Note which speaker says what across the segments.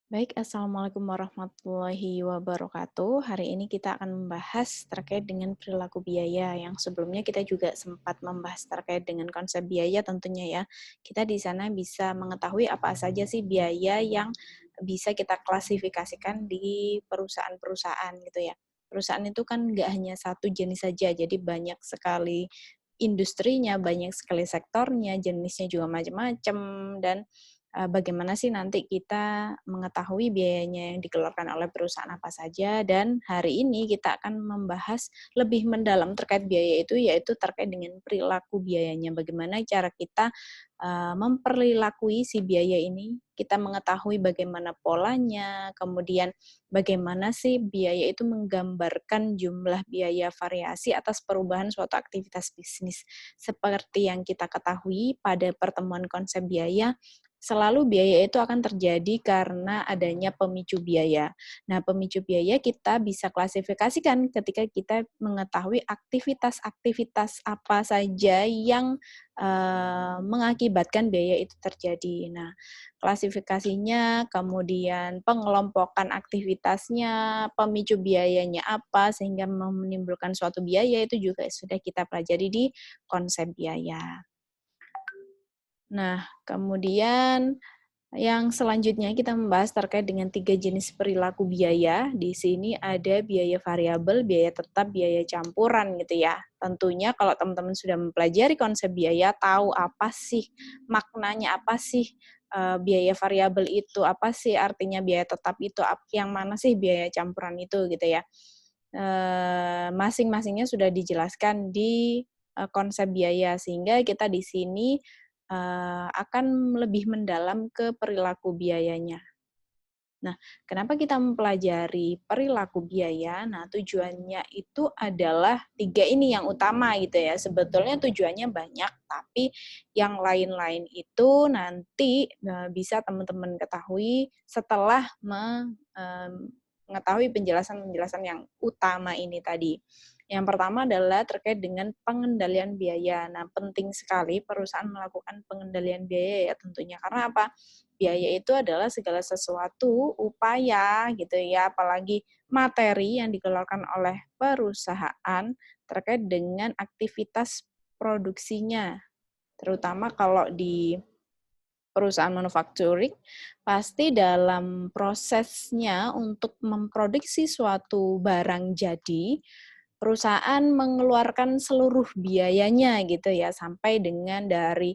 Speaker 1: Baik, Assalamualaikum warahmatullahi wabarakatuh. Hari ini kita akan membahas terkait dengan perilaku biaya yang sebelumnya kita juga sempat membahas terkait dengan konsep biaya tentunya ya. Kita di sana bisa mengetahui apa saja sih biaya yang bisa kita klasifikasikan di perusahaan-perusahaan gitu ya. Perusahaan itu kan nggak hanya satu jenis saja, jadi banyak sekali industrinya, banyak sekali sektornya, jenisnya juga macam-macam, dan bagaimana sih nanti kita mengetahui biayanya yang dikeluarkan oleh perusahaan apa saja, dan hari ini kita akan membahas lebih mendalam terkait biaya itu, yaitu terkait dengan perilaku biayanya. Bagaimana cara kita memperlakui si biaya ini, kita mengetahui bagaimana polanya, kemudian bagaimana sih biaya itu menggambarkan jumlah biaya variasi atas perubahan suatu aktivitas bisnis. Seperti yang kita ketahui pada pertemuan konsep biaya, selalu biaya itu akan terjadi karena adanya pemicu biaya. Nah, pemicu biaya kita bisa klasifikasikan ketika kita mengetahui aktivitas-aktivitas apa saja yang mengakibatkan biaya itu terjadi. Nah, klasifikasinya, kemudian pengelompokan aktivitasnya, pemicu biayanya apa sehingga menimbulkan suatu biaya itu juga sudah kita pelajari di konsep biaya. Nah, kemudian yang selanjutnya kita membahas terkait dengan 3 jenis perilaku biaya. Di sini ada biaya variabel, biaya tetap, biaya campuran gitu ya. Tentunya kalau teman-teman sudah mempelajari konsep biaya, tahu apa sih maknanya, apa sih biaya variabel itu, apa sih artinya biaya tetap itu, yang mana sih biaya campuran itu gitu ya. Masing-masingnya sudah dijelaskan di konsep biaya, sehingga kita di sini akan lebih mendalam ke perilaku biayanya. Nah, kenapa kita mempelajari perilaku biaya? Nah, tujuannya itu adalah 3 ini yang utama gitu ya. Sebetulnya tujuannya banyak, tapi yang lain-lain itu nanti bisa teman-teman ketahui setelah mengetahui penjelasan-penjelasan yang utama ini tadi. Yang pertama adalah terkait dengan pengendalian biaya. Nah, penting sekali perusahaan melakukan pengendalian biaya ya tentunya. Karena apa? Biaya itu adalah segala sesuatu upaya gitu ya, apalagi materi yang dikeluarkan oleh perusahaan terkait dengan aktivitas produksinya. Terutama kalau di perusahaan manufacturing, pasti dalam prosesnya untuk memproduksi suatu barang jadi, perusahaan mengeluarkan seluruh biayanya gitu ya, sampai dengan dari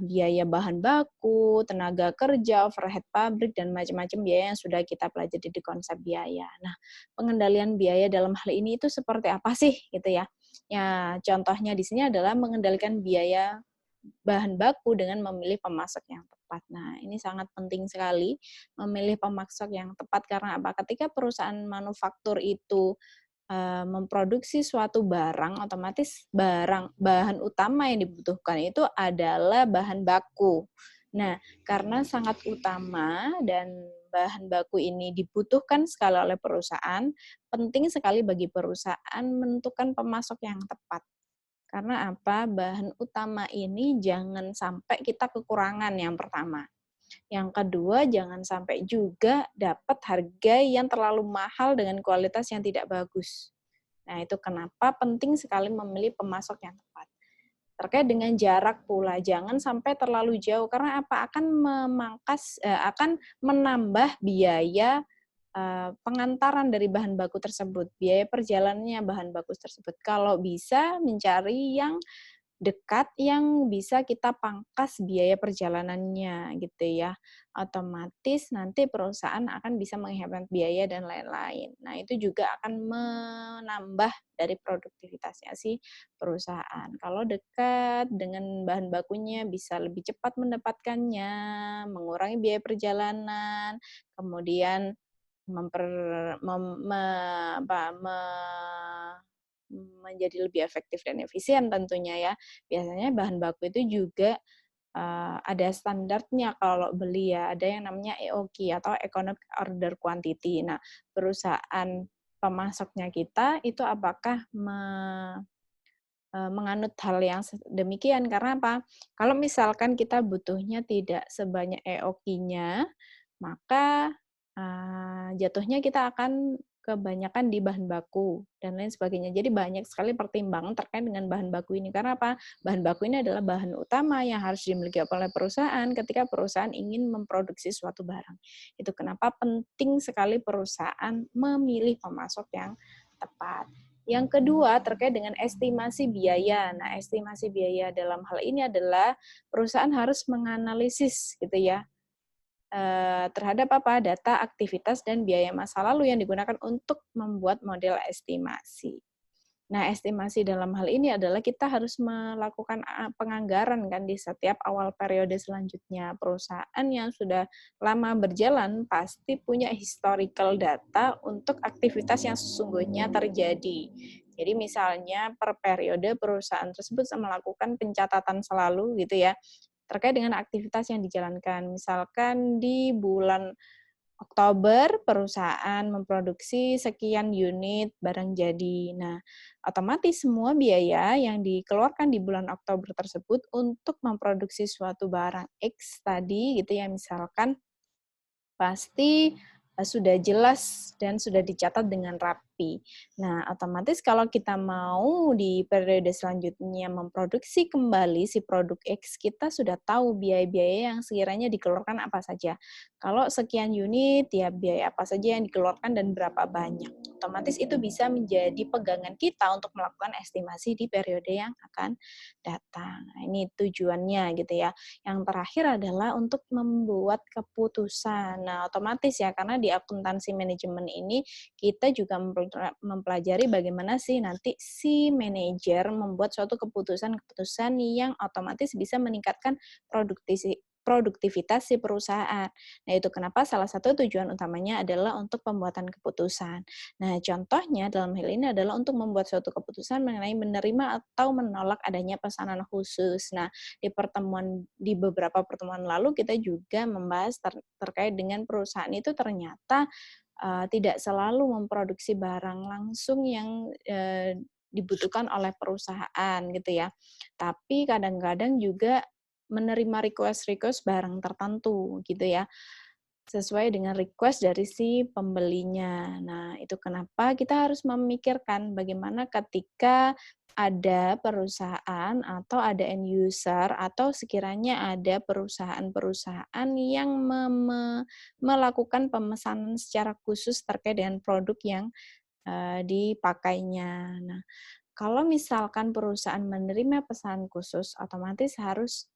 Speaker 1: biaya bahan baku, tenaga kerja, overhead pabrik, dan macam-macam biaya yang sudah kita pelajari di konsep biaya. Nah, pengendalian biaya dalam hal ini itu seperti apa sih gitu ya? Ya, contohnya di sini adalah mengendalikan biaya bahan baku dengan memilih pemasok yang tepat. Nah, ini sangat penting sekali memilih pemasok yang tepat karena apa? Ketika perusahaan manufaktur itu memproduksi suatu barang, otomatis bahan utama yang dibutuhkan itu adalah bahan baku. Nah, karena sangat utama dan bahan baku ini dibutuhkan sekali oleh perusahaan, penting sekali bagi perusahaan menentukan pemasok yang tepat. Karena apa? Bahan utama ini jangan sampai kita kekurangan yang pertama. Yang kedua, jangan sampai juga dapat harga yang terlalu mahal dengan kualitas yang tidak bagus. Nah, itu kenapa penting sekali memilih pemasok yang tepat. Terkait dengan jarak pula, jangan sampai terlalu jauh karena apa? Akan menambah biaya pengantaran dari bahan baku tersebut, biaya perjalanannya bahan baku tersebut. Kalau bisa mencari yang dekat yang bisa kita pangkas biaya perjalanannya gitu ya. Otomatis nanti perusahaan akan bisa menghemat biaya dan lain-lain. Nah, itu juga akan menambah dari produktivitasnya si perusahaan. Kalau dekat dengan bahan bakunya bisa lebih cepat mendapatkannya, mengurangi biaya perjalanan, kemudian memper mem me apa, menjadi lebih efektif dan efisien tentunya ya. Biasanya bahan baku itu juga, ada standarnya kalau beli ya, ada yang namanya EOQ atau Economic Order Quantity. Nah, perusahaan pemasoknya kita itu apakah menganut hal yang demikian, karena apa? Kalau misalkan kita butuhnya tidak sebanyak EOQ-nya, maka jatuhnya kita akan kebanyakan di bahan baku dan lain sebagainya. Jadi banyak sekali pertimbangan terkait dengan bahan baku ini. Karena apa? Bahan baku ini adalah bahan utama yang harus dimiliki oleh perusahaan ketika perusahaan ingin memproduksi suatu barang. Itu kenapa penting sekali perusahaan memilih pemasok yang tepat. Yang kedua terkait dengan estimasi biaya. Nah, estimasi biaya dalam hal ini adalah perusahaan harus menganalisis gitu ya, terhadap apa? Data, aktivitas, dan biaya masa lalu yang digunakan untuk membuat model estimasi. Nah, estimasi dalam hal ini adalah kita harus melakukan penganggaran kan di setiap awal periode selanjutnya. Perusahaan yang sudah lama berjalan pasti punya historical data untuk aktivitas yang sesungguhnya terjadi. Jadi misalnya per periode perusahaan tersebut melakukan pencatatan selalu gitu ya, terkait dengan aktivitas yang dijalankan. Misalkan di bulan Oktober perusahaan memproduksi sekian unit barang jadi. Nah, otomatis semua biaya yang dikeluarkan di bulan Oktober tersebut untuk memproduksi suatu barang X tadi gitu ya, misalkan pasti sudah jelas dan sudah dicatat dengan rapi. Nah, otomatis kalau kita mau di periode selanjutnya memproduksi kembali si produk X, kita sudah tahu biaya-biaya yang sekiranya dikeluarkan apa saja. Kalau sekian unit, ya biaya apa saja yang dikeluarkan dan berapa banyak. Otomatis itu bisa menjadi pegangan kita untuk melakukan estimasi di periode yang akan datang. Nah, ini tujuannya gitu ya. Yang terakhir adalah untuk membuat keputusan. Nah, otomatis ya, karena di akuntansi manajemen ini kita juga mempelajari bagaimana sih nanti si manajer membuat suatu keputusan-keputusan yang otomatis bisa meningkatkan produktivitas si perusahaan. Nah, itu kenapa salah satu tujuan utamanya adalah untuk pembuatan keputusan. Nah, contohnya dalam hal ini adalah untuk membuat suatu keputusan mengenai menerima atau menolak adanya pesanan khusus. Nah, di beberapa pertemuan lalu kita juga membahas terkait dengan perusahaan itu ternyata tidak selalu memproduksi barang langsung yang dibutuhkan oleh perusahaan gitu ya. Tapi kadang-kadang juga menerima request-request barang tertentu gitu ya, sesuai dengan request dari si pembelinya. Nah, itu kenapa kita harus memikirkan bagaimana ketika ada perusahaan atau ada end user atau sekiranya ada perusahaan-perusahaan yang melakukan pemesanan secara khusus terkait dengan produk yang dipakainya. Nah, kalau misalkan perusahaan menerima pesanan khusus, otomatis harus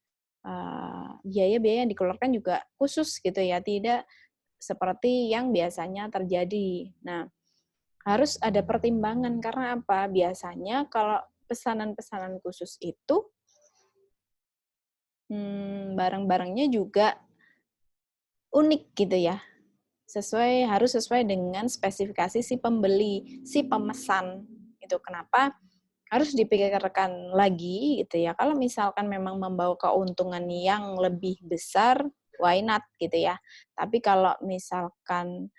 Speaker 1: biaya-biaya yang dikeluarkan juga khusus gitu ya, tidak seperti yang biasanya terjadi. Nah, harus ada pertimbangan karena apa? Biasanya kalau pesanan-pesanan khusus itu, barang-barangnya juga unik gitu ya, harus sesuai dengan spesifikasi si pembeli, si pemesan. Itu kenapa harus dipikirkan lagi gitu ya. Kalau misalkan memang membawa keuntungan yang lebih besar, why not gitu ya. Tapi kalau misalkan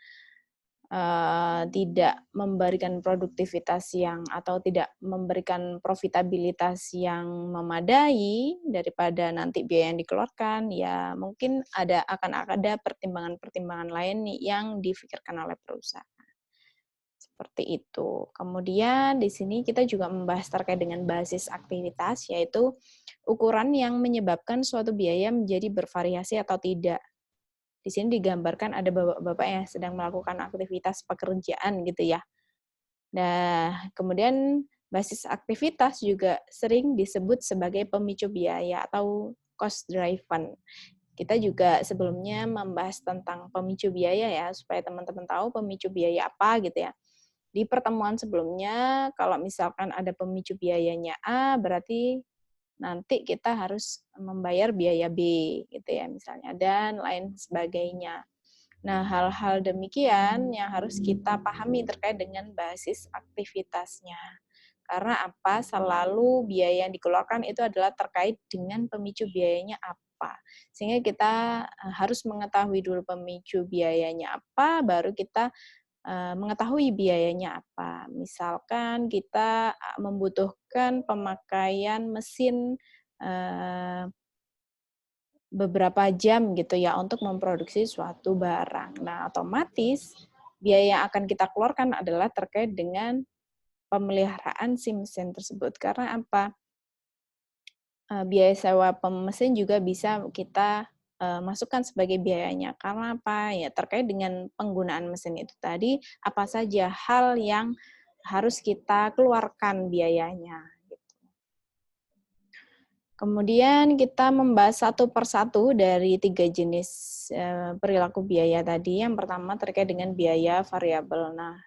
Speaker 1: tidak memberikan produktivitas atau tidak memberikan profitabilitas yang memadai daripada nanti biaya yang dikeluarkan, ya mungkin akan ada pertimbangan-pertimbangan lain nih yang difikirkan oleh perusahaan. Seperti itu. Kemudian di sini kita juga membahas terkait dengan basis aktivitas, yaitu ukuran yang menyebabkan suatu biaya menjadi bervariasi atau tidak. Di sini digambarkan ada bapak-bapak yang sedang melakukan aktivitas pekerjaan gitu ya. Nah, kemudian basis aktivitas juga sering disebut sebagai pemicu biaya atau cost driven. Kita juga sebelumnya membahas tentang pemicu biaya ya, supaya teman-teman tahu pemicu biaya apa gitu ya. Di pertemuan sebelumnya, kalau misalkan ada pemicu biayanya A, berarti nanti kita harus membayar biaya B, gitu ya misalnya, dan lain sebagainya. Nah, hal-hal demikian yang harus kita pahami terkait dengan basis aktivitasnya. Karena apa? Selalu biaya yang dikeluarkan itu adalah terkait dengan pemicu biayanya apa. Sehingga kita harus mengetahui dulu pemicu biayanya apa, baru kita mengetahui biayanya apa. Misalkan kita membutuhkan pemakaian mesin beberapa jam gitu ya untuk memproduksi suatu barang. Nah, otomatis biaya yang akan kita keluarkan adalah terkait dengan pemeliharaan si mesin tersebut. Karena apa? Biaya sewa mesin juga bisa kita masukkan sebagai biayanya. Karena apa? Ya terkait dengan penggunaan mesin itu tadi, apa saja hal yang harus kita keluarkan biayanya. Kemudian kita membahas satu persatu dari 3 jenis perilaku biaya tadi. Yang pertama terkait dengan biaya variabel. Nah,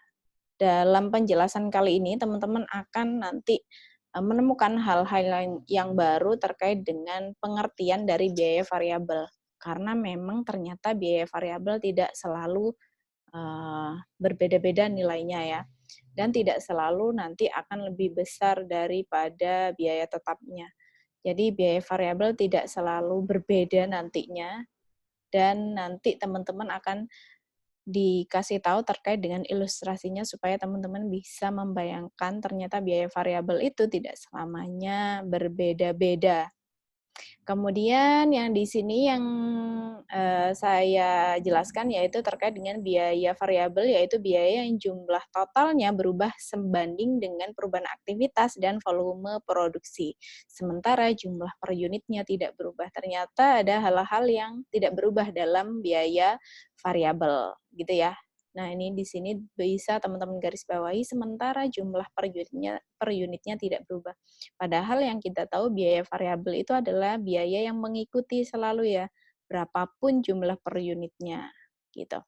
Speaker 1: dalam penjelasan kali ini teman-teman akan nanti menemukan hal-hal yang baru terkait dengan pengertian dari biaya variabel. Karena memang ternyata biaya variabel tidak selalu berbeda-beda nilainya ya. Dan tidak selalu nanti akan lebih besar daripada biaya tetapnya. Jadi biaya variabel tidak selalu berbeda nantinya, dan nanti teman-teman akan dikasih tahu terkait dengan ilustrasinya supaya teman-teman bisa membayangkan ternyata biaya variabel itu tidak selamanya berbeda-beda. Kemudian yang di sini yang saya jelaskan yaitu terkait dengan biaya variabel, yaitu biaya yang jumlah totalnya berubah sebanding dengan perubahan aktivitas dan volume produksi. Sementara jumlah per unitnya tidak berubah. Ternyata ada hal-hal yang tidak berubah dalam biaya variabel, gitu ya. Nah, ini di sini bisa teman-teman garis bawahi, sementara jumlah per unitnya tidak berubah. Padahal yang kita tahu biaya variabel itu adalah biaya yang mengikuti selalu ya, berapapun jumlah per unitnya, gitu.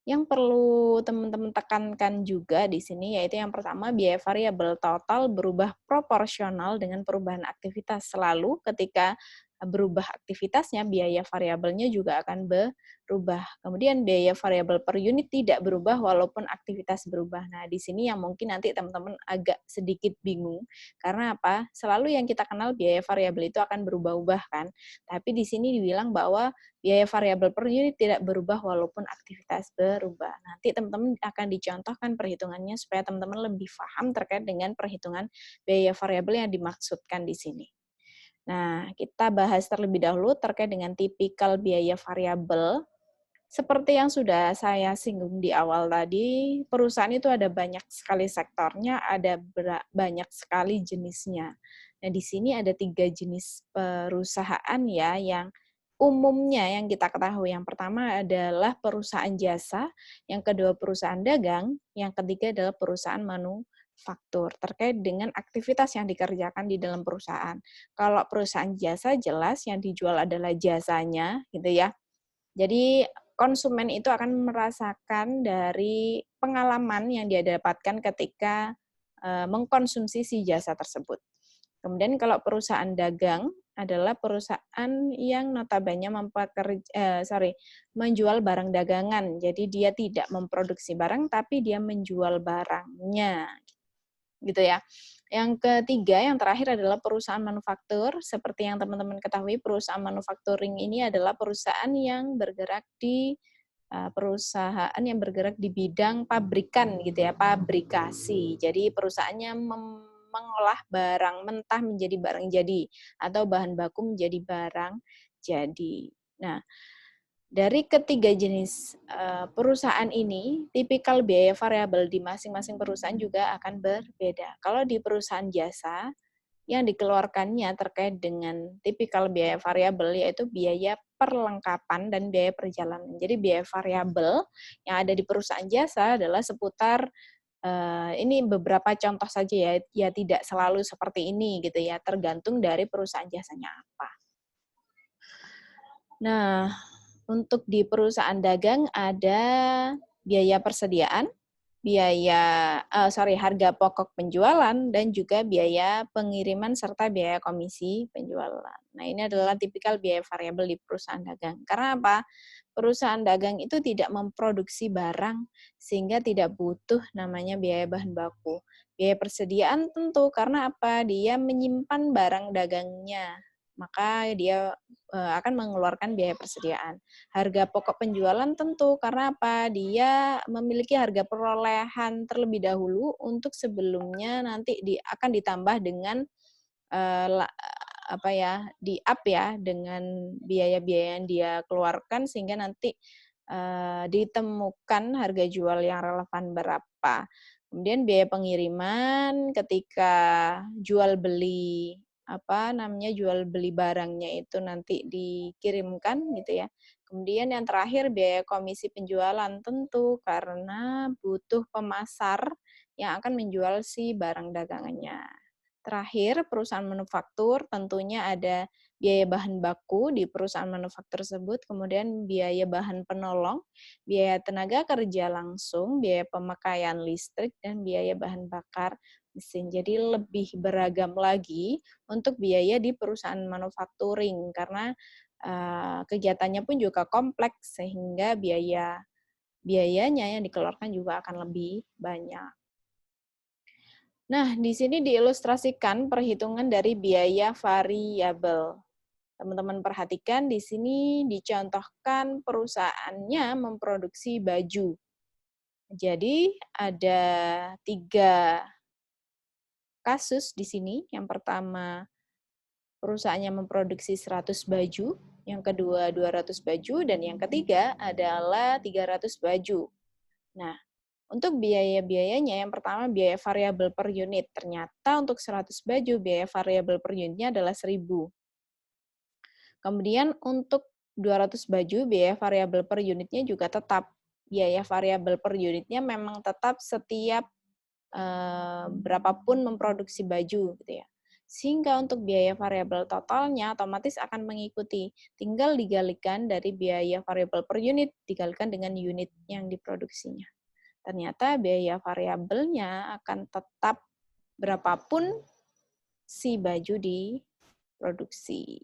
Speaker 1: Yang perlu teman-teman tekankan juga di sini yaitu yang pertama, biaya variabel total berubah proporsional dengan perubahan aktivitas. Selalu ketika berubah aktivitasnya, biaya variabelnya juga akan berubah. Kemudian biaya variabel per unit tidak berubah walaupun aktivitas berubah. Nah, di sini yang mungkin nanti teman-teman agak sedikit bingung. Karena apa? Selalu yang kita kenal biaya variabel itu akan berubah-ubah kan. Tapi di sini dibilang bahwa biaya variabel per unit tidak berubah walaupun aktivitas berubah. Nanti teman-teman akan dicontohkan perhitungannya supaya teman-teman lebih paham terkait dengan perhitungan biaya variabel yang dimaksudkan di sini. Nah, kita bahas terlebih dahulu terkait dengan tipikal biaya variabel. Seperti yang sudah saya singgung di awal tadi, perusahaan itu ada banyak sekali sektornya, ada banyak sekali jenisnya. Nah, di sini ada 3 jenis perusahaan ya, yang umumnya yang kita ketahui. Yang pertama adalah perusahaan jasa, yang kedua perusahaan dagang, yang ketiga adalah perusahaan manufaktur, terkait dengan aktivitas yang dikerjakan di dalam perusahaan. Kalau perusahaan jasa jelas yang dijual adalah jasanya, gitu ya. Jadi konsumen itu akan merasakan dari pengalaman yang dia dapatkan ketika mengkonsumsi si jasa tersebut. Kemudian kalau perusahaan dagang adalah perusahaan yang notabene menjual barang dagangan. Jadi dia tidak memproduksi barang, tapi dia menjual barangnya, gitu ya. Yang ketiga, yang terakhir adalah perusahaan manufaktur. Seperti yang teman-teman ketahui, perusahaan manufacturing ini adalah perusahaan yang bergerak di bidang pabrikan gitu ya, pabrikasi. Jadi perusahaannya mengolah barang mentah menjadi barang jadi atau bahan baku menjadi barang jadi. Nah, dari ketiga jenis perusahaan ini, tipikal biaya variabel di masing-masing perusahaan juga akan berbeda. Kalau di perusahaan jasa, yang dikeluarkannya terkait dengan tipikal biaya variabel yaitu biaya perlengkapan dan biaya perjalanan. Jadi biaya variabel yang ada di perusahaan jasa adalah seputar ini beberapa contoh saja ya, ya tidak selalu seperti ini gitu ya, tergantung dari perusahaan jasanya apa. Nah, untuk di perusahaan dagang ada biaya persediaan, harga pokok penjualan, dan juga biaya pengiriman serta biaya komisi penjualan. Nah, ini adalah tipikal biaya variabel di perusahaan dagang. Karena apa? Perusahaan dagang itu tidak memproduksi barang sehingga tidak butuh namanya biaya bahan baku. Biaya persediaan tentu karena apa? Dia menyimpan barang dagangnya, maka dia akan mengeluarkan biaya persediaan. Harga pokok penjualan tentu karena apa? Dia memiliki harga perolehan terlebih dahulu untuk sebelumnya nanti akan ditambah dengan di up ya dengan biaya-biaya yang dia keluarkan sehingga nanti ditemukan harga jual yang relevan berapa. Kemudian biaya pengiriman ketika jual beli jual beli barangnya itu nanti dikirimkan gitu ya. Kemudian yang terakhir biaya komisi penjualan tentu karena butuh pemasar yang akan menjual si barang dagangannya. Terakhir, perusahaan manufaktur tentunya ada biaya bahan baku di perusahaan manufaktur tersebut, kemudian biaya bahan penolong, biaya tenaga kerja langsung, biaya pemakaian listrik, dan biaya bahan bakar mesin. Jadi lebih beragam lagi untuk biaya di perusahaan manufacturing karena kegiatannya pun juga kompleks sehingga biayanya yang dikeluarkan juga akan lebih banyak. Nah, di sini diilustrasikan perhitungan dari biaya variabel. Teman-teman perhatikan di sini dicontohkan perusahaannya memproduksi baju. Jadi ada 3 kasus di sini. Yang pertama, perusahaannya memproduksi 100 baju, yang kedua 200 baju, dan yang ketiga adalah 300 baju. Nah, untuk biaya-biayanya, yang pertama biaya variabel per unit. Ternyata untuk 100 baju, biaya variabel per unitnya adalah 1.000. Kemudian untuk 200 baju, biaya variabel per unitnya juga tetap. Biaya variabel per unitnya memang tetap setiap berapapun memproduksi baju gitu ya. Sehingga untuk biaya variabel totalnya otomatis akan mengikuti. Tinggal digalikan dari biaya variabel per unit, digalikan dengan unit yang diproduksinya. Ternyata biaya variabelnya akan tetap berapapun si baju diproduksi.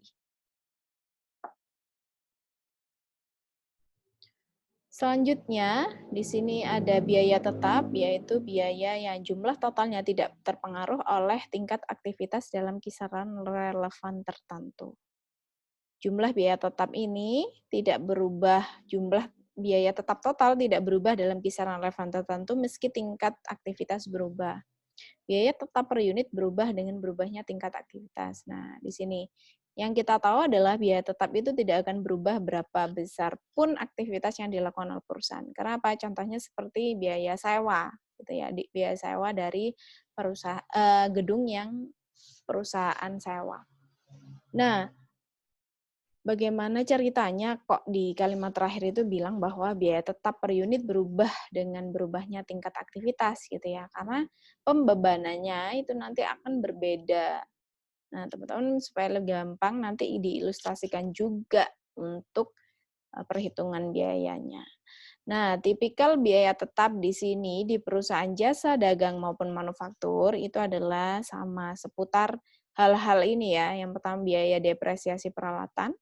Speaker 1: Selanjutnya, di sini ada biaya tetap, yaitu biaya yang jumlah totalnya tidak terpengaruh oleh tingkat aktivitas dalam kisaran relevan tertentu. Jumlah biaya tetap ini tidak berubah, jumlah biaya tetap total tidak berubah dalam kisaran relevan tertentu meski tingkat aktivitas berubah. Biaya tetap per unit berubah dengan berubahnya tingkat aktivitas. Nah, di sini yang kita tahu adalah biaya tetap itu tidak akan berubah berapa besar pun aktivitas yang dilakukan oleh perusahaan. Karena apa? Contohnya seperti biaya sewa, gitu ya, biaya sewa dari gedung yang perusahaan sewa. Nah, bagaimana ceritanya kok di kalimat terakhir itu bilang bahwa biaya tetap per unit berubah dengan berubahnya tingkat aktivitas gitu ya. Karena pembebanannya itu nanti akan berbeda. Nah, teman-teman supaya lebih gampang nanti diilustrasikan juga untuk perhitungan biayanya. Nah, tipikal biaya tetap di sini di perusahaan jasa dagang maupun manufaktur itu adalah sama seputar hal-hal ini ya. Yang pertama biaya depresiasi peralatan,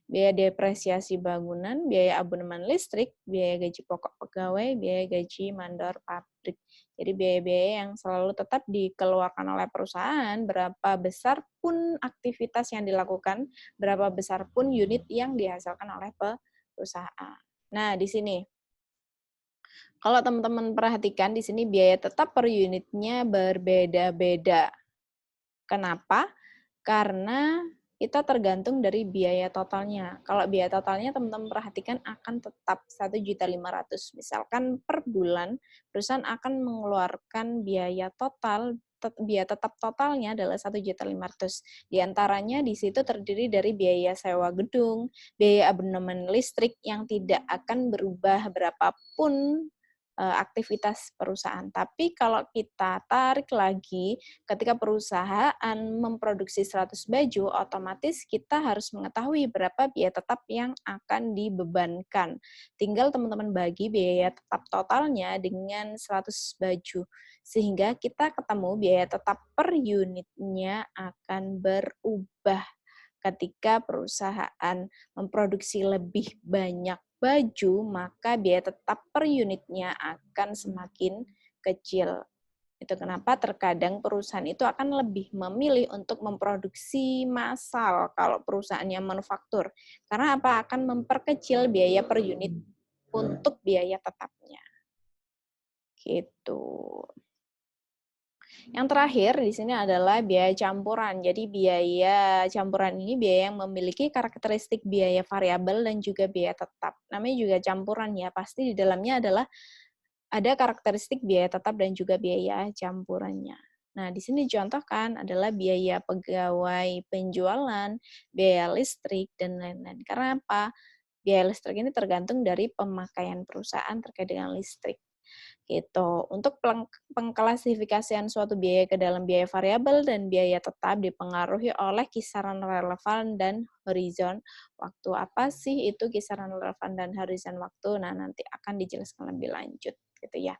Speaker 1: biaya depresiasi bangunan, biaya abonemen listrik, biaya gaji pokok pegawai, biaya gaji mandor pabrik. Jadi biaya-biaya yang selalu tetap dikeluarkan oleh perusahaan, berapa besar pun aktivitas yang dilakukan, berapa besar pun unit yang dihasilkan oleh perusahaan. Nah, di sini kalau teman-teman perhatikan di sini biaya tetap per unitnya berbeda-beda. Kenapa? Karena kita tergantung dari biaya totalnya. Kalau biaya totalnya teman-teman perhatikan akan tetap 1.500.000. Misalkan per bulan perusahaan akan mengeluarkan biaya tetap totalnya adalah 1.500.000. Di antaranya di situ terdiri dari biaya sewa gedung, biaya abonemen listrik yang tidak akan berubah berapapun aktivitas perusahaan. Tapi kalau kita tarik lagi, ketika perusahaan memproduksi 100 baju, otomatis kita harus mengetahui berapa biaya tetap yang akan dibebankan. Tinggal teman-teman bagi biaya tetap totalnya dengan 100 baju. Sehingga kita ketemu biaya tetap per unitnya akan berubah ketika perusahaan memproduksi lebih banyak baju, maka biaya tetap per unitnya akan semakin kecil. Itu kenapa terkadang perusahaan itu akan lebih memilih untuk memproduksi massal kalau perusahaannya manufaktur. Karena apa? Akan memperkecil biaya per unit untuk biaya tetapnya. Gitu. Yang terakhir di sini adalah biaya campuran. Jadi biaya campuran ini biaya yang memiliki karakteristik biaya variabel dan juga biaya tetap. Namanya juga campuran ya, pasti di dalamnya adalah ada karakteristik biaya tetap dan juga biaya campurannya. Nah, di sini dicontohkan adalah biaya pegawai penjualan, biaya listrik, dan lain-lain. Karena apa? Biaya listrik ini tergantung dari pemakaian perusahaan terkait dengan listrik. Gitu. Untuk pengklasifikasian suatu biaya ke dalam biaya variabel dan biaya tetap dipengaruhi oleh kisaran relevan dan horizon waktu. Apa sih itu kisaran relevan dan horizon waktu? Nah, nanti akan dijelaskan lebih lanjut gitu ya.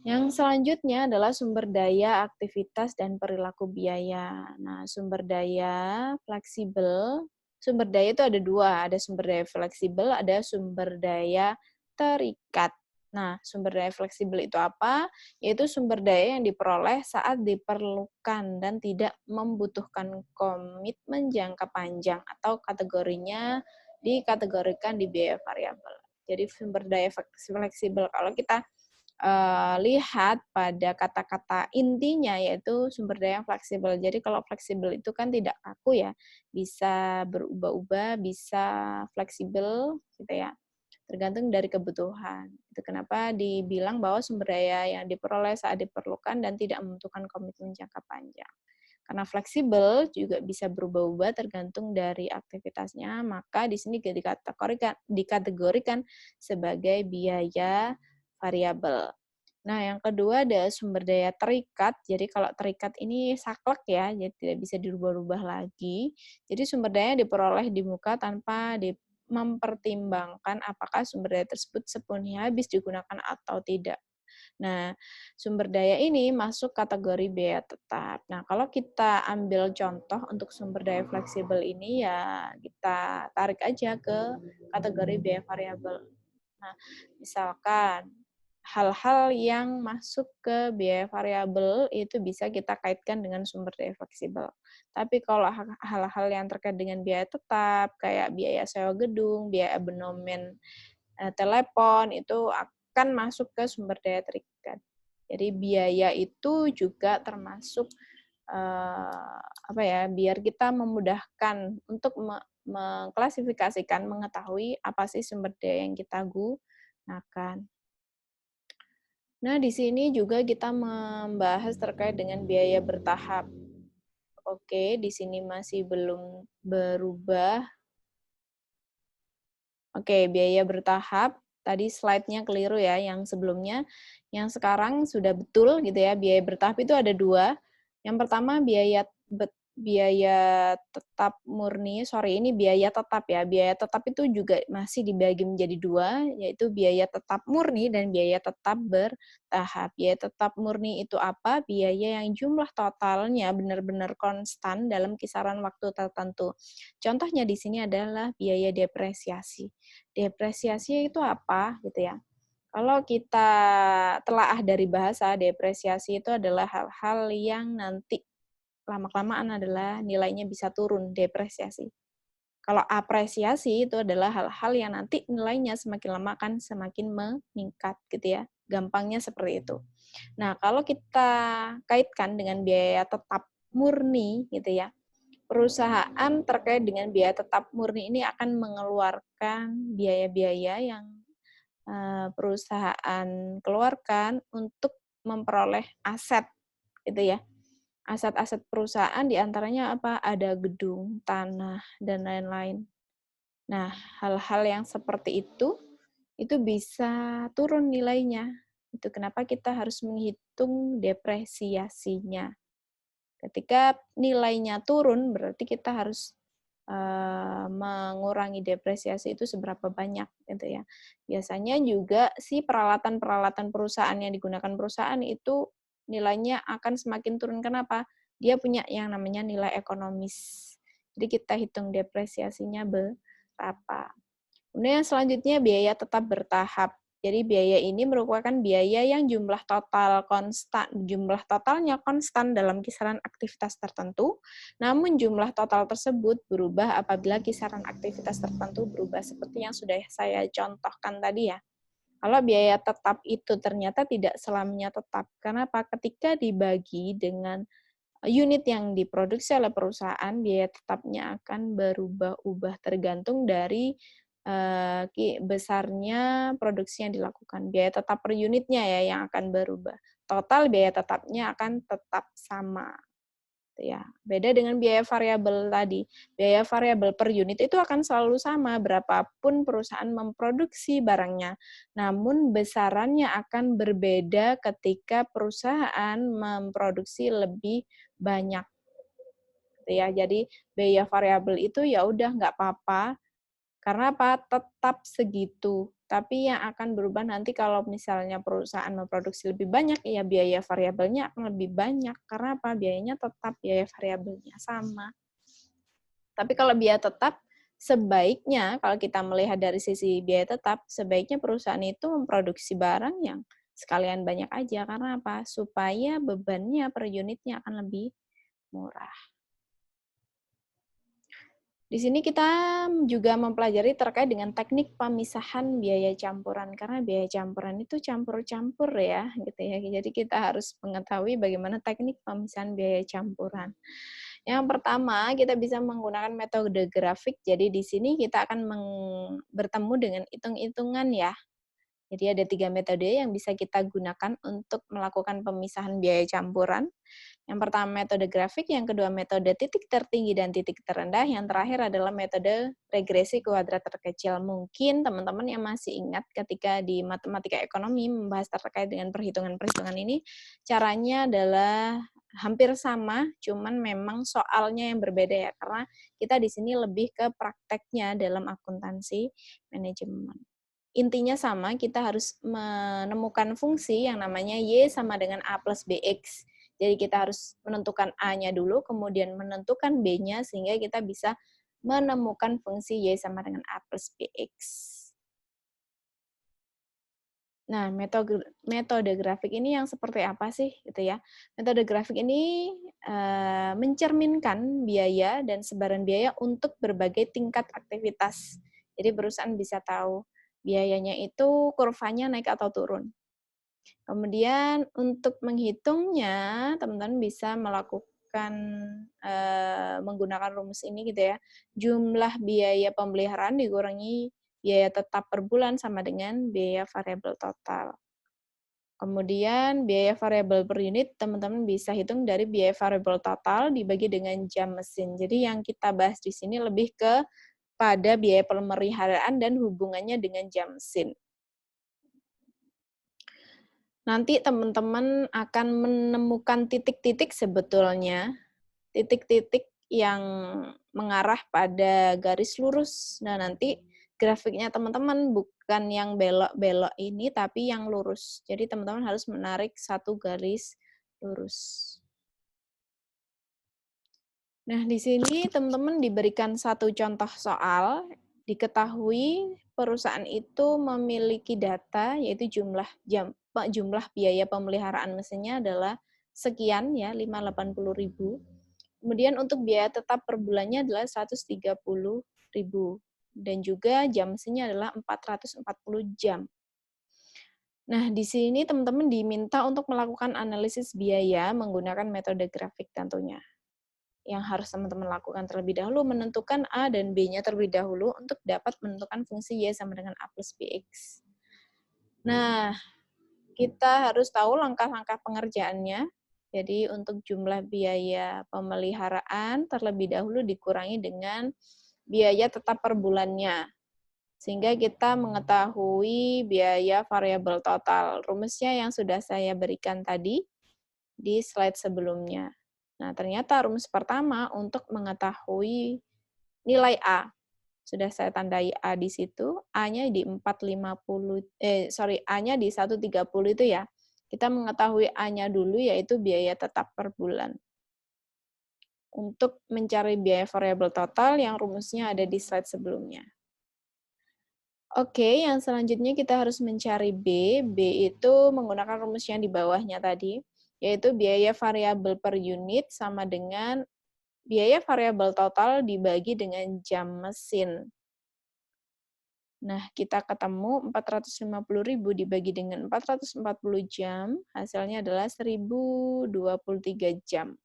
Speaker 1: Yang selanjutnya adalah sumber daya, aktivitas, dan perilaku biaya. Nah, sumber daya fleksibel. Sumber daya itu ada dua, ada sumber daya fleksibel, ada sumber daya terikat. Nah, sumber daya fleksibel itu apa? Yaitu sumber daya yang diperoleh saat diperlukan dan tidak membutuhkan komitmen jangka panjang atau kategorinya dikategorikan di biaya variabel. Jadi sumber daya fleksibel kalau kita lihat pada kata-kata intinya yaitu sumber daya yang fleksibel. Jadi kalau fleksibel itu kan tidak kaku ya, bisa berubah-ubah, bisa fleksibel gitu ya, tergantung dari kebutuhan. Itu kenapa dibilang bahwa sumber daya yang diperoleh saat diperlukan dan tidak membutuhkan komitmen jangka panjang. Karena fleksibel juga bisa berubah-ubah tergantung dari aktivitasnya, maka di sini dikategorikan sebagai biaya variabel. Nah, yang kedua ada sumber daya terikat. Jadi kalau terikat ini saklek ya, jadi tidak bisa dirubah-rubah lagi. Jadi sumber daya diperoleh di muka tanpa mempertimbangkan apakah sumber daya tersebut sepenuhnya habis digunakan atau tidak. Nah, sumber daya ini masuk kategori biaya tetap. Nah, kalau kita ambil contoh untuk sumber daya fleksibel ini ya kita tarik aja ke kategori biaya variabel. Nah, misalkan hal-hal yang masuk ke biaya variabel itu bisa kita kaitkan dengan sumber daya fleksibel. Tapi kalau hal-hal yang terkait dengan biaya tetap, kayak biaya sewa gedung, biaya abonemen telepon, itu akan masuk ke sumber daya terikat. Jadi biaya itu juga termasuk apa ya, biar kita memudahkan untuk mengklasifikasikan, mengetahui apa sih sumber daya yang kita gunakan. Nah, di sini juga kita membahas terkait dengan biaya bertahap. Oke, di sini masih belum berubah. Oke, biaya bertahap. Tadi slide-nya keliru ya, yang sebelumnya. Yang sekarang sudah betul gitu ya, biaya bertahap itu ada dua. Yang pertama biaya tetap murni, ini biaya tetap ya. Biaya tetap itu juga masih dibagi menjadi dua, yaitu biaya tetap murni dan biaya tetap bertahap. Biaya tetap murni itu apa? Biaya yang jumlah totalnya benar-benar konstan dalam kisaran waktu tertentu. Contohnya di sini adalah biaya depresiasi. Depresiasi itu apa gitu ya? Kalau kita telaah dari bahasa, depresiasi itu adalah hal-hal yang nanti lama-kelamaan adalah nilainya bisa turun, depresiasi. Kalau apresiasi itu adalah hal-hal yang nanti nilainya semakin lama akan semakin meningkat gitu ya. Gampangnya seperti itu. Nah, kalau kita kaitkan dengan biaya tetap murni gitu ya, perusahaan terkait dengan biaya tetap murni ini akan mengeluarkan biaya-biaya yang perusahaan keluarkan untuk memperoleh aset gitu ya. Aset-aset perusahaan diantaranya apa? Ada gedung, tanah, dan lain-lain. Nah, hal-hal yang seperti itu bisa turun nilainya. Itu kenapa kita harus menghitung depresiasinya. Ketika nilainya turun, berarti kita harus mengurangi depresiasi itu seberapa banyak gitu ya. Biasanya juga si peralatan-peralatan perusahaan yang digunakan perusahaan itu nilainya akan semakin turun. Kenapa? Dia punya yang namanya nilai ekonomis. Jadi kita hitung depresiasinya berapa. Kemudian selanjutnya biaya tetap bertahap. Jadi biaya ini merupakan biaya yang jumlah totalnya konstan dalam kisaran aktivitas tertentu, namun jumlah total tersebut berubah apabila kisaran aktivitas tertentu berubah seperti yang sudah saya contohkan tadi ya. Kalau biaya tetap itu ternyata tidak selamanya tetap. Kenapa? Ketika dibagi dengan unit yang diproduksi oleh perusahaan, biaya tetapnya akan berubah-ubah tergantung dari besarnya produksi yang dilakukan. Biaya tetap per unitnya ya yang akan berubah. Total biaya tetapnya akan tetap sama. Ya, beda dengan biaya variabel tadi. Biaya variabel per unit itu akan selalu sama berapapun perusahaan memproduksi barangnya. Namun besarannya akan berbeda ketika perusahaan memproduksi lebih banyak. Ya, jadi biaya variabel itu ya udah nggak apa-apa. Karena apa? Tetap segitu. Tapi yang akan berubah nanti kalau misalnya perusahaan memproduksi lebih banyak, ya biaya variabelnya akan lebih banyak. Karena apa? Biayanya tetap, biaya variabelnya sama. Tapi kalau biaya tetap, sebaiknya kalau kita melihat dari sisi biaya tetap, sebaiknya perusahaan itu memproduksi barang yang sekalian banyak aja. Karena apa? Supaya bebannya per unitnya akan lebih murah. Di sini kita juga mempelajari terkait dengan teknik pemisahan biaya campuran, karena biaya campuran itu campur-campur ya, gitu ya. Jadi kita harus mengetahui bagaimana teknik pemisahan biaya campuran. Yang pertama, kita bisa menggunakan metode grafik. Jadi di sini kita akan bertemu dengan hitung-hitungan ya. Jadi ada 3 metode yang bisa kita gunakan untuk melakukan pemisahan biaya campuran. Yang pertama metode grafik, yang kedua metode titik tertinggi dan titik terendah, yang terakhir adalah metode regresi kuadrat terkecil. Mungkin teman-teman yang masih ingat ketika di matematika ekonomi membahas terkait dengan perhitungan-perhitungan ini, caranya adalah hampir sama, cuman memang soalnya yang berbeda ya, karena kita di sini lebih ke prakteknya dalam akuntansi manajemen. Intinya sama, kita harus menemukan fungsi yang namanya Y sama dengan A plus BX. Jadi kita harus menentukan A-nya dulu, kemudian menentukan B-nya, sehingga kita bisa menemukan fungsi Y sama dengan A plus BX. Nah, metode grafik ini yang seperti apa sih, gitu ya? Metode grafik ini mencerminkan biaya dan sebaran biaya untuk berbagai tingkat aktivitas. Jadi perusahaan bisa tahu biayanya itu kurvanya naik atau turun. Kemudian untuk menghitungnya, teman-teman bisa melakukan menggunakan rumus ini gitu ya. Jumlah biaya pemeliharaan dikurangi biaya tetap per bulan sama dengan biaya variabel total. Kemudian biaya variabel per unit teman-teman bisa hitung dari biaya variabel total dibagi dengan jam mesin. Jadi yang kita bahas di sini lebih ke pada biaya pemeliharaan dan hubungannya dengan jam mesin. Nanti teman-teman akan menemukan titik-titik sebetulnya, titik-titik yang mengarah pada garis lurus. Nah, nanti grafiknya teman-teman bukan yang belok-belok ini, tapi yang lurus. Jadi teman-teman harus menarik satu garis lurus. Nah, di sini teman-teman diberikan satu contoh soal, diketahui perusahaan itu memiliki data, yaitu jumlah biaya pemeliharaan mesinnya adalah sekian ya, 580.000. Kemudian untuk biaya tetap per bulannya adalah 130.000 dan juga jam mesinnya adalah 440 jam. Nah, di sini teman-teman diminta untuk melakukan analisis biaya menggunakan metode grafik tentunya. Yang harus teman-teman lakukan terlebih dahulu, menentukan A dan B-nya terlebih dahulu untuk dapat menentukan fungsi Y sama dengan A plus BX. Nah, kita harus tahu langkah-langkah pengerjaannya. Jadi untuk jumlah biaya pemeliharaan terlebih dahulu dikurangi dengan biaya tetap per bulannya. Sehingga kita mengetahui biaya variabel total. Rumusnya yang sudah saya berikan tadi di slide sebelumnya. Nah, ternyata rumus pertama untuk mengetahui nilai A. Sudah saya tandai A di situ, A-nya di 450 A-nya di 130 itu ya. Kita mengetahui A-nya dulu yaitu biaya tetap per bulan. Untuk mencari biaya variabel total yang rumusnya ada di slide sebelumnya. Oke, yang selanjutnya kita harus mencari B. B itu menggunakan rumus yang di bawahnya tadi, yaitu biaya variabel per unit sama dengan biaya variabel total dibagi dengan jam mesin. Nah, kita ketemu 450.000 dibagi dengan 440 jam, hasilnya adalah 1.023 jam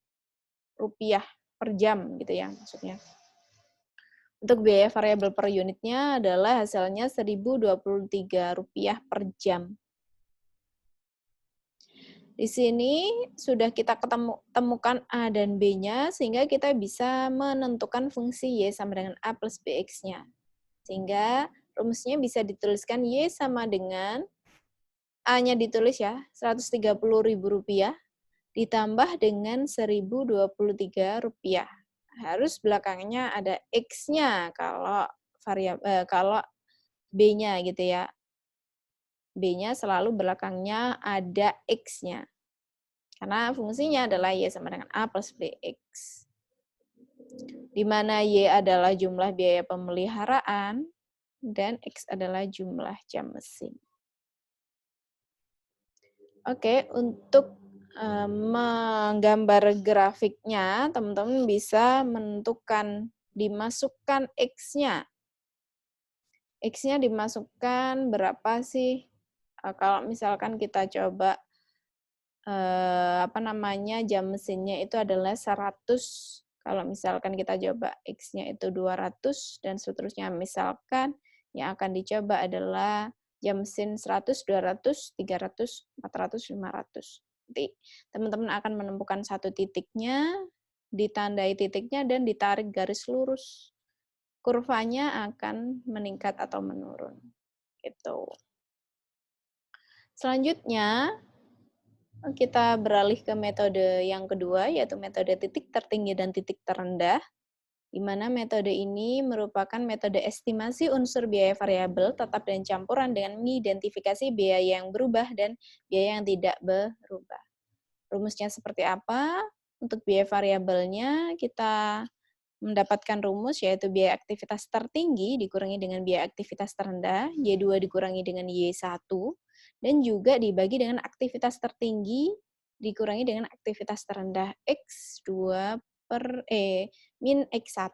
Speaker 1: rupiah per jam gitu ya maksudnya. Untuk biaya variabel per unitnya adalah hasilnya Rp1.023 per jam. Di sini sudah kita temukan A dan B-nya, sehingga kita bisa menentukan fungsi Y sama dengan A plus BX-nya. Sehingga rumusnya bisa dituliskan Y sama dengan A-nya ditulis ya, Rp130.000 ditambah dengan Rp1.023. Harus belakangnya ada X-nya kalau B-nya gitu ya. B-nya selalu belakangnya ada X-nya. Karena fungsinya adalah Y sama dengan A plus BX. Di mana Y adalah jumlah biaya pemeliharaan dan X adalah jumlah jam mesin. Oke, untuk menggambar grafiknya, teman-teman bisa menentukan, dimasukkan X-nya. X-nya dimasukkan berapa sih? Kalau misalkan kita coba jam mesinnya itu adalah 100. Kalau misalkan kita coba X-nya itu 200 dan seterusnya, misalkan yang akan dicoba adalah jam mesin 100, 200, 300, 400, 500. Nanti teman-teman akan menemukan satu titiknya, ditandai titiknya dan ditarik garis lurus. Kurvanya akan meningkat atau menurun. Gitu. Selanjutnya, kita beralih ke metode yang kedua, yaitu metode titik tertinggi dan titik terendah, di mana metode ini merupakan metode estimasi unsur biaya variabel tetap dan campuran dengan mengidentifikasi biaya yang berubah dan biaya yang tidak berubah. Rumusnya seperti apa? Untuk biaya variabelnya, kita mendapatkan rumus yaitu biaya aktivitas tertinggi dikurangi dengan biaya aktivitas terendah, Y2 dikurangi dengan Y1, dan juga dibagi dengan aktivitas tertinggi dikurangi dengan aktivitas terendah X2 min X1.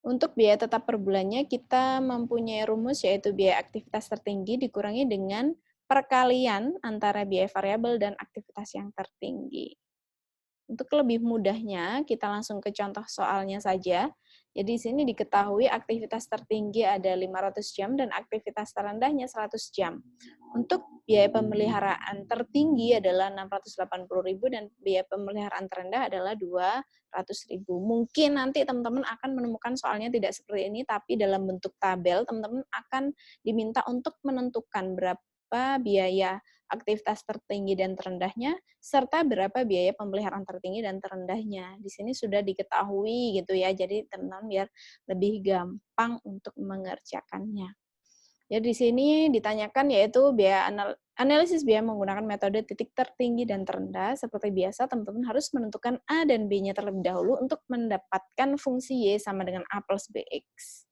Speaker 1: Untuk biaya tetap per bulannya, kita mempunyai rumus yaitu biaya aktivitas tertinggi dikurangi dengan perkalian antara biaya variabel dan aktivitas yang tertinggi. Untuk lebih mudahnya, kita langsung ke contoh soalnya saja. Jadi di sini diketahui aktivitas tertinggi ada 500 jam dan aktivitas terendahnya 100 jam. Untuk biaya pemeliharaan tertinggi adalah 680.000 dan biaya pemeliharaan terendah adalah 200.000. Mungkin nanti teman-teman akan menemukan soalnya tidak seperti ini, tapi dalam bentuk tabel teman-teman akan diminta untuk menentukan berapa biaya aktivitas tertinggi dan terendahnya, serta berapa biaya pemeliharaan tertinggi dan terendahnya. Di sini sudah diketahui gitu ya, jadi teman-teman biar lebih gampang untuk mengerjakannya. Jadi di sini ditanyakan yaitu analisis biaya menggunakan metode titik tertinggi dan terendah. Seperti biasa, teman-teman harus menentukan A dan B-nya terlebih dahulu untuk mendapatkan fungsi Y sama dengan A plus BX.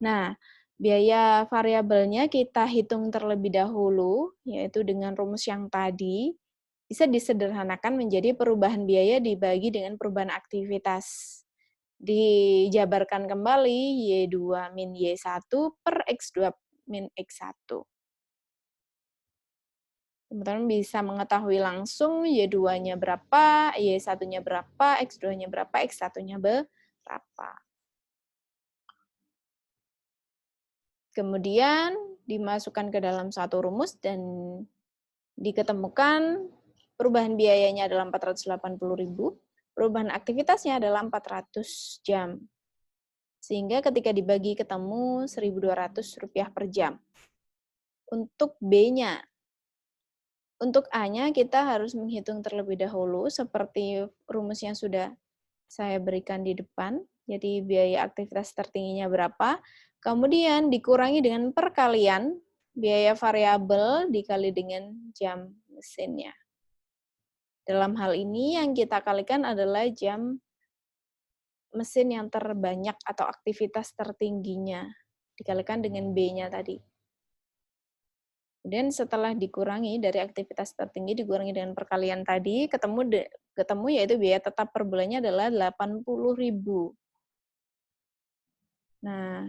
Speaker 1: Nah, biaya variabelnya kita hitung terlebih dahulu, yaitu dengan rumus yang tadi, bisa disederhanakan menjadi perubahan biaya dibagi dengan perubahan aktivitas. Dijabarkan kembali Y2 min Y1 per X2 min X1. Teman-teman bisa mengetahui langsung Y2-nya berapa, Y1-nya berapa, X2-nya berapa, X1-nya berapa. Kemudian dimasukkan ke dalam satu rumus dan diketemukan perubahan biayanya adalah 480.000, perubahan aktivitasnya adalah 400 jam. Sehingga ketika dibagi ketemu Rp1.200 per jam. Untuk B-nya, untuk A-nya kita harus menghitung terlebih dahulu seperti rumus yang sudah saya berikan di depan. Jadi biaya aktivitas tertingginya berapa, kemudian dikurangi dengan perkalian biaya variabel dikali dengan jam mesinnya. Dalam hal ini yang kita kalikan adalah jam mesin yang terbanyak atau aktivitas tertingginya, dikalikan dengan B-nya tadi. Kemudian setelah dikurangi dari aktivitas tertinggi dikurangi dengan perkalian tadi, ketemu yaitu biaya tetap per bulannya adalah 80.000. Nah,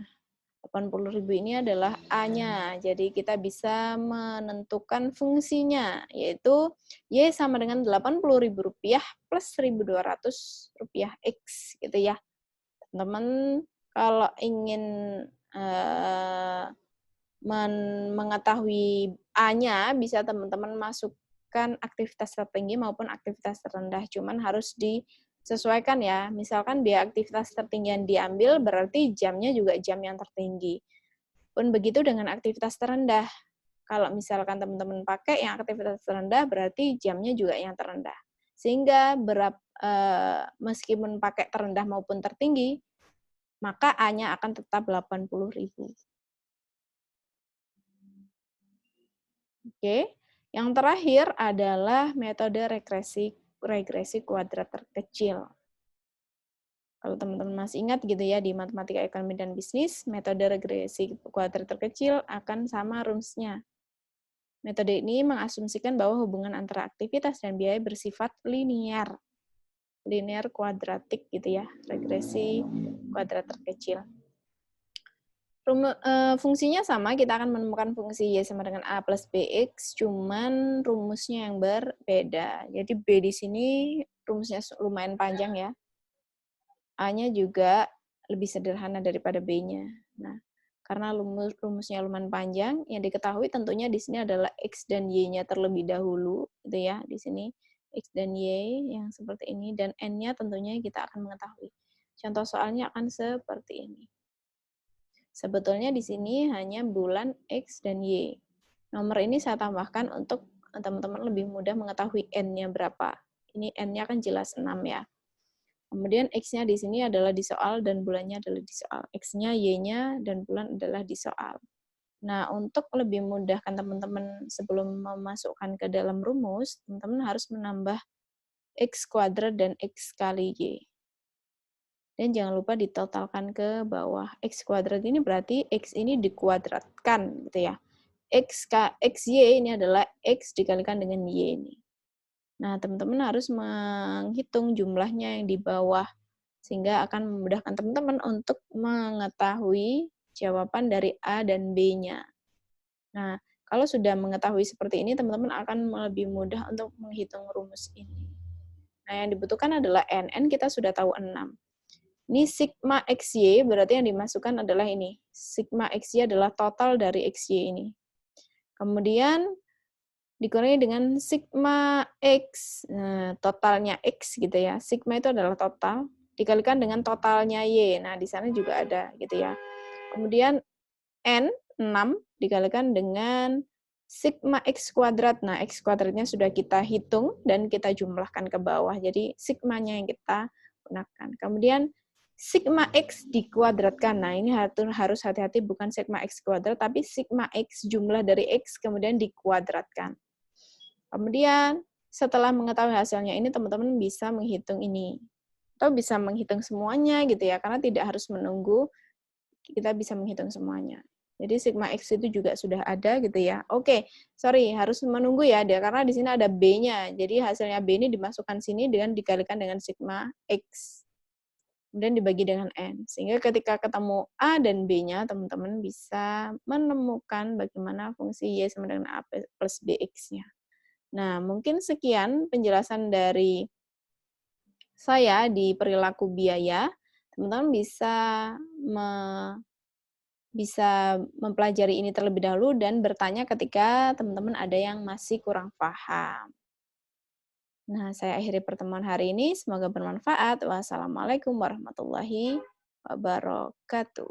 Speaker 1: 80.000 ini adalah A-nya. Jadi kita bisa menentukan fungsinya, yaitu Y sama dengan Rp80.000 plus Rp1.200 X gitu ya. Teman-teman kalau ingin mengetahui A-nya, bisa teman-teman masukkan aktivitas tertinggi maupun aktivitas terendah. Cuman harus disesuaikan ya. Misalkan biaya aktivitas tertinggi yang diambil, berarti jamnya juga jam yang tertinggi. Pun begitu dengan aktivitas terendah. Kalau misalkan teman-teman pakai yang aktivitas terendah, berarti jamnya juga yang terendah. Sehingga meskipun pakai terendah maupun tertinggi, maka A-nya akan tetap 80.000. Oke, yang terakhir adalah metode regresi kuadrat terkecil. Kalau teman-teman masih ingat gitu ya, di matematika ekonomi dan bisnis, metode regresi kuadrat terkecil akan sama rumusnya. Metode ini mengasumsikan bahwa hubungan antara aktivitas dan biaya bersifat linear kuadratik gitu ya, regresi kuadrat terkecil. Fungsinya sama, kita akan menemukan fungsi Y sama dengan A plus BX, cuman rumusnya yang berbeda. Jadi B di sini rumusnya lumayan panjang ya. A-nya juga lebih sederhana daripada B-nya. Nah, karena rumusnya lumayan panjang, yang diketahui tentunya di sini adalah X dan Y-nya terlebih dahulu, gitu ya. Di sini X dan Y yang seperti ini, dan N-nya tentunya kita akan mengetahui. Contoh soalnya akan seperti ini. Sebetulnya di sini hanya bulan X dan Y. Nomor ini saya tambahkan untuk teman-teman lebih mudah mengetahui N-nya berapa. Ini N-nya kan jelas 6 ya. Kemudian X-nya di sini adalah di soal dan bulannya adalah di soal. X-nya, Y-nya, dan bulan adalah di soal. Nah, untuk lebih mudahkan teman-teman sebelum memasukkan ke dalam rumus, teman-teman harus menambah X kuadrat dan X kali Y. Dan jangan lupa ditotalkan ke bawah. X kuadrat ini berarti X ini dikuadratkan, gitu ya. XY ini adalah X dikalikan dengan Y ini. Nah, teman-teman harus menghitung jumlahnya yang di bawah, sehingga akan memudahkan teman-teman untuk mengetahui jawaban dari A dan B-nya. Nah, kalau sudah mengetahui seperti ini, teman-teman akan lebih mudah untuk menghitung rumus ini. Nah, yang dibutuhkan adalah N. N kita sudah tahu 6. Ini sigma XY, berarti yang dimasukkan adalah ini. Sigma XY adalah total dari XY ini. Kemudian dikurangi dengan sigma X, nah, totalnya X gitu ya. Sigma itu adalah total, dikalikan dengan totalnya Y. Nah, di sana juga ada gitu ya. Kemudian N, 6, dikalikan dengan sigma X kuadrat. Nah, X kuadratnya sudah kita hitung dan kita jumlahkan ke bawah. Jadi, sigmanya yang kita gunakan. Kemudian, sigma X dikuadratkan. Nah, ini harus hati-hati, bukan sigma X kuadrat, tapi sigma X jumlah dari X kemudian dikuadratkan. Kemudian, setelah mengetahui hasilnya ini, teman-teman bisa menghitung ini. Atau bisa menghitung semuanya gitu ya, karena tidak harus menunggu, kita bisa menghitung semuanya. Jadi sigma X itu juga sudah ada gitu ya. Oke, sorry, harus menunggu ya, karena di sini ada B-nya. Jadi hasilnya B ini dimasukkan sini dengan dikalikan dengan sigma X. Kemudian dibagi dengan N. Sehingga ketika ketemu A dan B-nya, teman-teman bisa menemukan bagaimana fungsi Y sama dengan A plus BX-nya. Nah, mungkin sekian penjelasan dari saya di perilaku biaya. Teman-teman bisa mempelajari ini terlebih dahulu dan bertanya ketika teman-teman ada yang masih kurang paham. Nah, saya akhiri pertemuan hari ini. Semoga bermanfaat. Wassalamualaikum warahmatullahi wabarakatuh.